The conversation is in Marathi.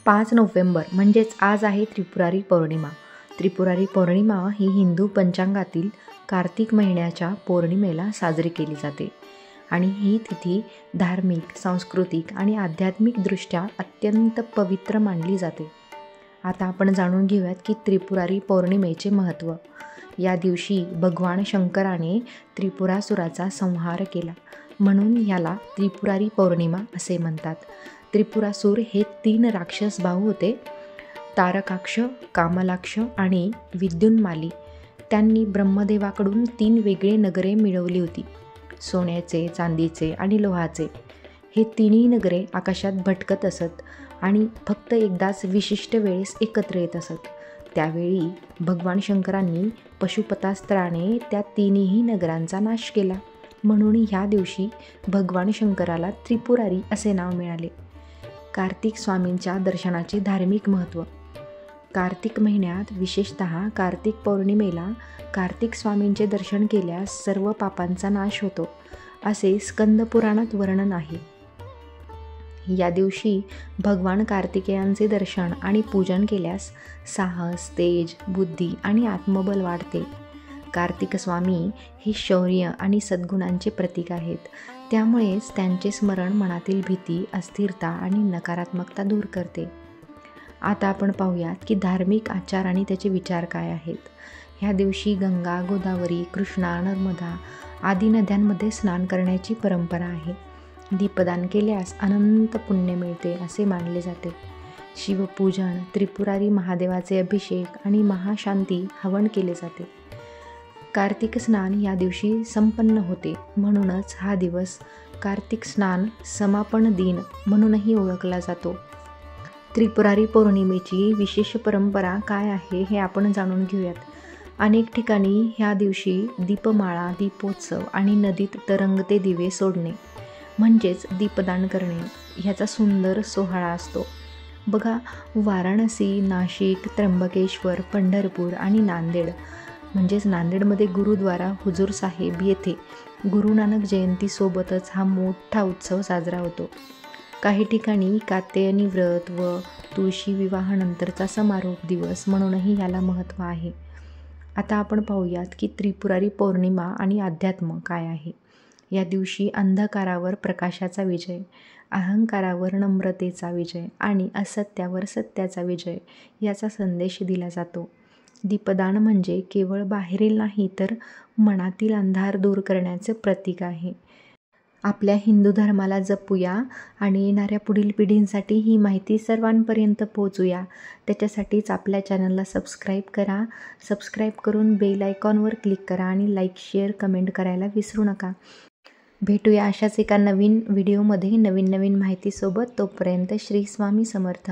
5 नोव्हेंबर म्हणजेच आज आहे त्रिपुरारी पौर्णिमा. त्रिपुरारी पौर्णिमा ही हिंदू पंचांगातील कार्तिक महिन्याच्या पौर्णिमेला साजरी केली जाते आणि ही तिथी धार्मिक, सांस्कृतिक आणि आध्यात्मिकदृष्ट्या अत्यंत पवित्र मानली जाते. आता आपण जाणून घेऊयात की त्रिपुरारी पौर्णिमेचे महत्त्व. या दिवशी भगवान शंकराने त्रिपुरासुराचा संहार केला, म्हणून याला त्रिपुरारी पौर्णिमा असे म्हणतात. त्रिपुरासूर हे 3 राक्षस भाऊ होते, तारकाक्ष, कामलाक्ष आणि विद्युन्माली. त्यांनी ब्रह्मदेवाकडून 3 वेगळे नगरे मिळवली होती, सोन्याचे, चांदीचे आणि लोहाचे. हे 3ही नगरे आकाशात भटकत असत आणि फक्त एकदाच विशिष्ट वेळेस एकत्र येत असत. त्यावेळी भगवान शंकरांनी पशुपतास्त्राने त्या 3ही नगरांचा नाश केला, म्हणून ह्या दिवशी भगवान शंकराला त्रिपुरारी असे नाव मिळाले. कार्तिक स्वामींच्या दर्शनाचे धार्मिक महत्त्व. कार्तिक महिन्यात विशेषतः कार्तिक पौर्णिमेला कार्तिक स्वामींचे दर्शन केल्यास सर्व पापांचा नाश होतो, असे स्कंद पुराणात वर्णन आहे. या दिवशी भगवान कार्तिकेयांचे दर्शन आणि पूजन केल्यास साहस, तेज, बुद्धी आणि आत्मबल वाढते. कार्तिक स्वामी हे शौर्य आणि सद्गुणांचे प्रतीक आहेत, त्यामुळेच त्यांचे स्मरण मनातील भीती, अस्थिरता आणि नकारात्मकता दूर करते. आता आपण पाहूयात की धार्मिक आचार आणि त्याचे विचार काय आहेत. ह्या दिवशी गंगा, गोदावरी, कृष्णा, नर्मदा आदी नद्यांमध्ये स्नान करण्याची परंपरा आहे. दीपदान केल्यास अनंत पुण्य मिळते असे मानले जाते. शिवपूजन, त्रिपुरारी महादेवाचे अभिषेक आणि महाशांती हवन केले जाते. कार्तिक स्नान या दिवशी संपन्न होते, म्हणूनच हा दिवस कार्तिक स्नान समापन दिन म्हणूनही ओळखला जातो. त्रिपुरारी पौर्णिमेची विशेष परंपरा काय आहे हे आपण जाणून घेऊयात. अनेक ठिकाणी ह्या दिवशी दीपमाळा, दीपोत्सव आणि नदीत तरंगते दिवे सोडणे म्हणजेच दीपदान करणे ह्याचा सुंदर सोहळा असतो. बघा, वाराणसी, नाशिक, त्र्यंबकेश्वर, पंढरपूर आणि नांदेड म्हणजेच नांदेडमध्ये गुरुद्वारा हुजूर साहेब येथे गुरु नानक जयंतीसोबतच हा मोठा उत्सव साजरा होतो. काही ठिकाणी कात्यायनी व्रत व तुळशी विवाहानंतरचा समारोप दिवस म्हणूनही याला महत्त्व आहे. आता आपण पाहूयात की त्रिपुरारी पौर्णिमा आणि अध्यात्म काय आहे. या दिवशी अंधकारावर प्रकाशाचा विजय, अहंकारावर नम्रतेचा विजय आणि असत्यावर सत्याचा विजय याचा संदेश दिला जातो. दीपदान म्हणजे केवळ बाहेरील नाही तर मनातील अंधार दूर करण्याचे प्रतीक आहे. आपल्या हिंदू धर्माला जपूया आणि येणाऱ्या पुढील पिढींसाठी ही माहिती सर्वांपर्यंत पोहोचूया. त्याच्यासाठीच आपल्या चॅनलला सबस्क्राईब करा. सबस्क्राईब करून बेल आयकॉनवर क्लिक करा आणि लाईक, शेअर, कमेंट करायला विसरू नका. भेटूया अशाच एका नवीन व्हिडिओमध्ये नवीन माहितीसोबत. तोपर्यंत श्री स्वामी समर्थ.